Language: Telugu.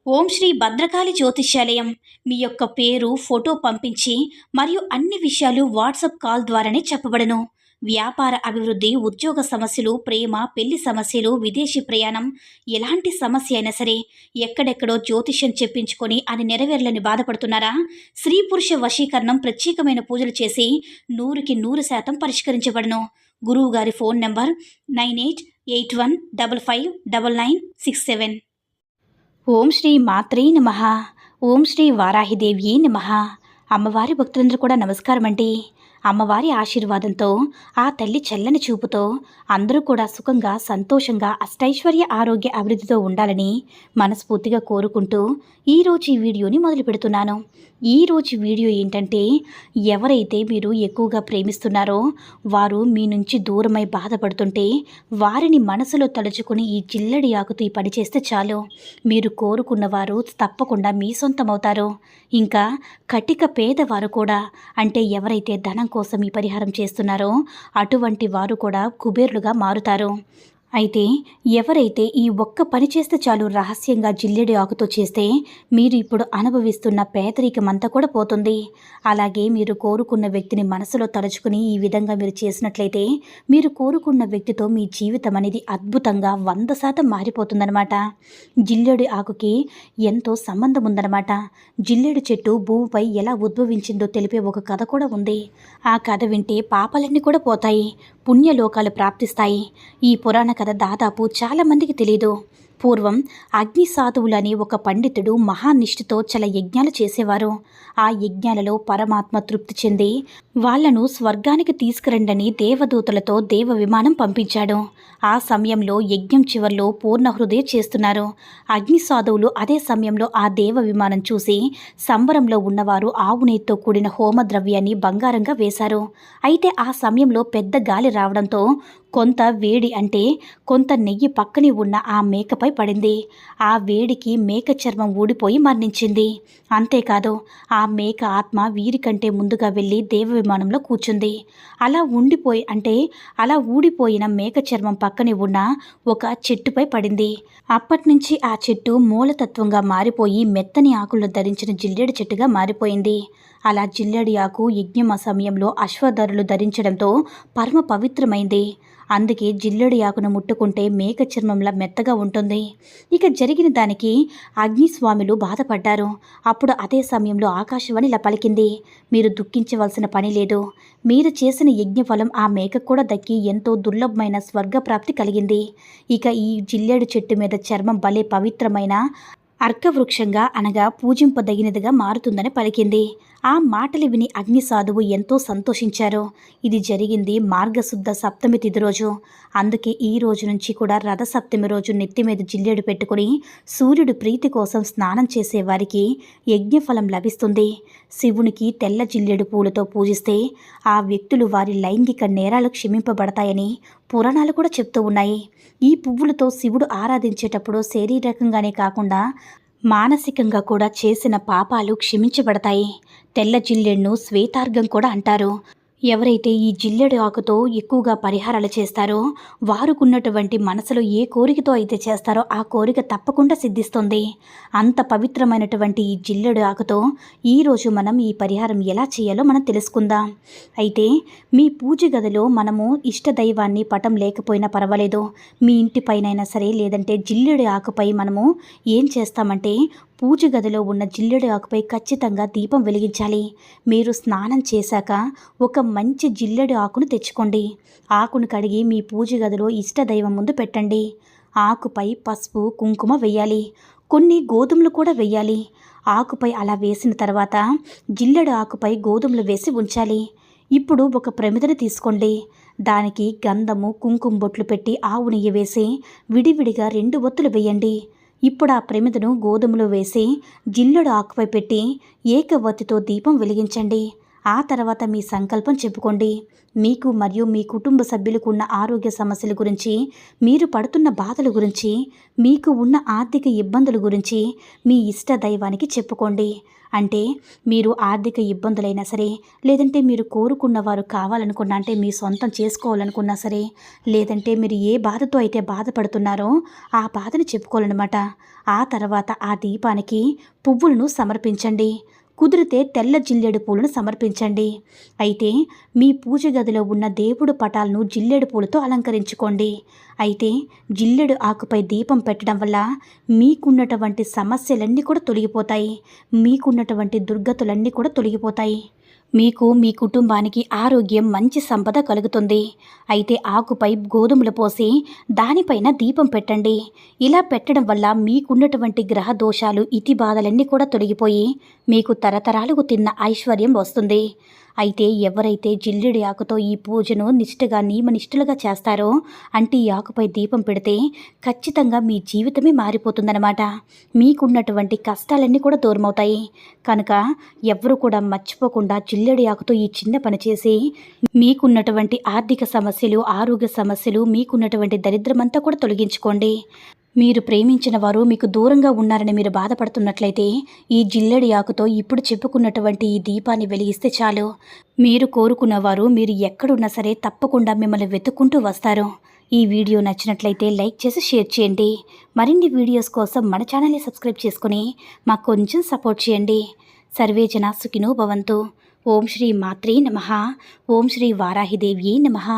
ఓం శ్రీ భద్రకాళి జ్యోతిష్యాలయం. మీ యొక్క పేరు, ఫోటో పంపించి మరియు అన్ని విషయాలు వాట్సాప్ కాల్ ద్వారానే చెప్పబడను. వ్యాపార అభివృద్ధి, ఉద్యోగ సమస్యలు, ప్రేమ, పెళ్లి సమస్యలు, విదేశీ ప్రయాణం, ఎలాంటి సమస్య అయినా సరే ఎక్కడెక్కడో జ్యోతిష్యం చెప్పించుకొని అది నెరవేర్లని బాధపడుతున్నారా? స్త్రీ పురుష వశీకరణం ప్రత్యేకమైన పూజలు చేసి 100% పరిష్కరించబడను. గురువు గారి ఫోన్ నంబర్ 9881559967. ఓం శ్రీ మాత్రే నమః. ఓం శ్రీ వారాహిదేవ్యే నమః. అమ్మవారి భక్తులందరూ కూడా నమస్కారం అండి. అమ్మవారి ఆశీర్వాదంతో, ఆ తల్లి చల్లని చూపుతో అందరూ కూడా సుఖంగా, సంతోషంగా, అష్టైశ్వర్య, ఆరోగ్య అభివృద్ధితో ఉండాలని మనస్ఫూర్తిగా కోరుకుంటూ ఈరోజు ఈ వీడియోని మొదలు పెడుతున్నాను. ఈరోజు వీడియో ఏంటంటే, ఎవరైతే మీరు ఎక్కువగా ప్రేమిస్తున్నారో వారు మీ నుంచి దూరమై బాధపడుతుంటే వారిని మనసులో తలుచుకుని ఈ జిల్లడి ఆకుతూ ఈ పని చేస్తే చాలు, మీరు కోరుకున్నవారు తప్పకుండా మీ సొంతమవుతారు. ఇంకా కటిక పేదవారు కూడా, అంటే ఎవరైతే ధనం కోసం ఈ పరిహారం చేస్తున్నారో అటువంటి వారు కూడా కుబేరులుగా మారుతారు. అయితే ఎవరైతే ఈ ఒక్క పని చేస్తే చాలు, రహస్యంగా జిల్లెడి ఆకుతో చేస్తే మీరు ఇప్పుడు అనుభవిస్తున్న పేదరికం అంతా కూడా పోతుంది. అలాగే మీరు కోరుకున్న వ్యక్తిని మనసులో తలుచుకుని ఈ విధంగా మీరు చేసినట్లయితే మీరు కోరుకున్న వ్యక్తితో మీ జీవితం అనేది అద్భుతంగా 100% మారిపోతుందన్నమాట. జిల్లెడి ఆకుకి ఎంతో సంబంధం ఉందన్నమాట. జిల్లెడు చెట్టు భూమిపై ఎలా ఉద్భవించిందో తెలిపే ఒక కథ కూడా ఉంది. ఆ కథ వింటే పాపాలన్నీ కూడా పోతాయి, పుణ్యలోకాలు ప్రాప్తిస్తాయి. ఈ పురాణ కథ దాదాపు చాలామందికి తెలీదు. పూర్వం అగ్ని సాధువులని ఒక పండితుడు మహానిష్ఠతో చాలా యజ్ఞాలు చేసేవారు. ఆ యజ్ఞాలలో పరమాత్మ తృప్తి చెంది వాళ్లను స్వర్గానికి తీసుకురండని దేవదూతలతో దేవ విమానం పంపించాడు. ఆ సమయంలో యజ్ఞం చివర్లో పూర్ణ హృదయ చేస్తున్నారు. అగ్ని సాధువులు అదే సమయంలో ఆ దేవ విమానం చూసి సంబరంలో ఉన్నవారు ఆవు నెయ్యితో కూడిన హోమ ద్రవ్యాన్ని బంగారంగా వేశారు. అయితే ఆ సమయంలో పెద్ద గాలి రావడంతో కొంత వేడి, అంటే కొంత నెయ్యి పక్కనే ఉన్న ఆ మేకపై పడింది. ఆ వేడికి మేక చర్మం ఊడిపోయి మరణించింది. అంతేకాదు, ఆ మేక ఆత్మ వీరికంటే ముందుగా వెళ్ళి దేవ విమానంలో కూర్చుంది. అలా ఊడిపోయిన మేక చర్మం పక్కనే ఉన్న ఒక చెట్టుపై పడింది. అప్పటినుంచి ఆ చెట్టు మూలతత్వంగా మారిపోయి మెత్తని ఆకులు ధరించిన జిల్లేడు చెట్టుగా మారిపోయింది. అలా జిల్లేడి ఆకు యజ్ఞం సమయంలో అశ్వధరులు ధరించడంతో పరమ పవిత్రమైంది. అందుకే జిల్లేడి ఆకును ముట్టుకుంటే మేక చర్మంలా మెత్తగా ఉంటుంది. ఇక జరిగిన దానికి అగ్నిస్వాములు బాధపడ్డారు. అప్పుడు అదే సమయంలో ఆకాశవాణి ఇలా పలికింది, మీరు దుఃఖించవలసిన పని లేదు. మీరు చేసిన యజ్ఞఫలం ఆ మేకకు కూడా దక్కి ఎంతో దుర్లభమైన స్వర్గప్రాప్తి కలిగింది. ఇక ఈ జిల్లేడు చెట్టు మీద చర్మం భలే పవిత్రమైన అర్కవృక్షంగా, అనగా పూజింపదగినదిగా మారుతుందని పలికింది. ఆ మాటలు విని అగ్ని సాధువు ఎంతో సంతోషించారు. ఇది జరిగింది మార్గశుద్ధ సప్తమి తిథి రోజు. అందుకే ఈ రోజు నుంచి కూడా రథసప్తమి రోజు నెత్తి మీద జిల్లేడు పెట్టుకుని సూర్యుడి ప్రీతి కోసం స్నానం చేసే వారికి యజ్ఞఫలం లభిస్తుంది. శివునికి తెల్ల జిల్లేడు పూలతో పూజిస్తే ఆ వ్యక్తులు వారి లైంగిక నేరాలు క్షమింపబడతాయని పురాణాలు కూడా చెప్తూ ఉన్నాయి. ఈ పువ్వులతో శివుడు ఆరాధించేటప్పుడు శారీరకంగానే కాకుండా మానసికంగా కూడా చేసిన పాపాలు క్షమించబడతాయి. తెల్ల జిల్లేడును శ్వేతార్ఘం కూడా అంటారు. ఎవరైతే ఈ జిల్లేడు ఆకుతో ఎక్కువగా పరిహారాలు చేస్తారో వారుకున్నటువంటి మనసులో ఏ కోరికతో అయితే చేస్తారో ఆ కోరిక తప్పకుండా సిద్ధిస్తుంది. అంత పవిత్రమైనటువంటి ఈ జిల్లేడు ఆకుతో ఈరోజు మనం ఈ పరిహారం ఎలా చేయాలో మనం తెలుసుకుందాం. అయితే మీ పూజ గదిలో మనము ఇష్టదైవాన్ని పటం లేకపోయినా పర్వాలేదు, మీ ఇంటి పైనైనా సరే, లేదంటే జిల్లేడు ఆకుపై మనము ఏం చేస్తామంటే పూజ గదిలో ఉన్న జిల్లేడు ఆకుపై ఖచ్చితంగా దీపం వెలిగించాలి. మీరు స్నానం చేశాక ఒక మంచి జిల్లేడు ఆకును తెచ్చుకోండి. ఆకును కడిగి మీ పూజ గదిలో ఇష్టదైవం ముందు పెట్టండి. ఆకుపై పసుపు, కుంకుమ వేయాలి. కొన్ని గోధుమలు కూడా వేయాలి. ఆకుపై అలా వేసిన తర్వాత జిల్లేడు ఆకుపై గోధుమలు వేసి ఉంచాలి. ఇప్పుడు ఒక ప్రమిదను తీసుకోండి. దానికి గంధము, కుంకుమ బొట్లు పెట్టి ఆవు నెయ్యి వేసి విడివిడిగా 2 ఒత్తులు వేయండి. ఇప్పుడు ఆ ప్రమిదను గోధుమలో వేసి జిల్లేడు ఆకుపై పెట్టి ఏకవత్తితో దీపం వెలిగించండి. ఆ తర్వాత మీ సంకల్పం చెప్పుకోండి. మీకు మరియు మీ కుటుంబ సభ్యులకు ఉన్న ఆరోగ్య సమస్యల గురించి, మీరు పడుతున్న బాధల గురించి, మీకు ఉన్న ఆర్థిక ఇబ్బందుల గురించి మీ ఇష్ట దైవానికి చెప్పుకోండి. అంటే మీరు ఆర్థిక ఇబ్బందులైనా సరే, లేదంటే మీరు కోరుకున్న వారు కావాలనుకున్నా, అంటే మీ సొంతం చేసుకోవాలనుకున్నా సరే, లేదంటే మీరు ఏ బాధతో అయితే బాధపడుతున్నారో ఆ బాధను చెప్పుకోవాలన్నమాట. ఆ తర్వాత ఆ దీపానికి పువ్వులను సమర్పించండి. కుదిరితే తెల్ల జిల్లేడు పూలను సమర్పించండి. అయితే మీ పూజ గదిలో ఉన్న దేవుడు పటాలను జిల్లేడు పూలతో అలంకరించుకోండి. అయితే జిల్లేడు ఆకుపై దీపం పెట్టడం వల్ల మీకున్నటువంటి సమస్యలన్నీ కూడా తొలగిపోతాయి. మీకున్నటువంటి దుర్గతులన్నీ కూడా తొలగిపోతాయి. మీకు మీ కుటుంబానికి ఆరోగ్యం, మంచి సంపద కలుగుతుంది. అయితే ఆకుపై గోధుమలు పోసి దానిపైన దీపం పెట్టండి. ఇలా పెట్టడం వల్ల మీకున్నటువంటి గ్రహ దోషాలు, ఇతి బాధలన్నీ కూడా తొలగిపోయి మీకు తరతరాలకు తిన్న ఐశ్వర్యం వస్తుంది. అయితే ఎవరైతే జిల్లేడు ఆకుతో ఈ పూజను నిష్ఠగా, నియమనిష్ఠులుగా చేస్తారో, అంటే ఈ ఆకుపై దీపం పెడితే ఖచ్చితంగా మీ జీవితమే మారిపోతుందన్నమాట. మీకున్నటువంటి కష్టాలన్నీ కూడా దూరమవుతాయి. కనుక ఎవ్వరూ కూడా మర్చిపోకుండా జిల్లేడు ఆకుతో ఈ చిన్న పని చేసి మీకున్నటువంటి ఆర్థిక సమస్యలు, ఆరోగ్య సమస్యలు, మీకున్నటువంటి దరిద్రమంతా కూడా తొలగించుకోండి. మీరు ప్రేమించిన వారు మీకు దూరంగా ఉన్నారని మీరు బాధపడుతున్నట్లయితే ఈ జిల్లేడు ఆకుతో ఇప్పుడు చెప్పుకున్నటువంటి ఈ దీపాన్ని వెలిగిస్తే చాలు. మీరు కోరుకున్నవారు మీరు ఎక్కడున్నా సరే తప్పకుండా మిమ్మల్ని వెతుక్కుంటూ వస్తారు. ఈ వీడియో నచ్చినట్లయితే లైక్ చేసి షేర్ చేయండి. మరిన్ని వీడియోస్ కోసం మన ఛానల్ని సబ్స్క్రైబ్ చేసుకుని మాకు కొంచెం సపోర్ట్ చేయండి. సర్వే జన సుఖినో భవంతు. ఓం శ్రీ మాత్రే నమః. ఓం శ్రీ వారాహిదేవ్యై నమః.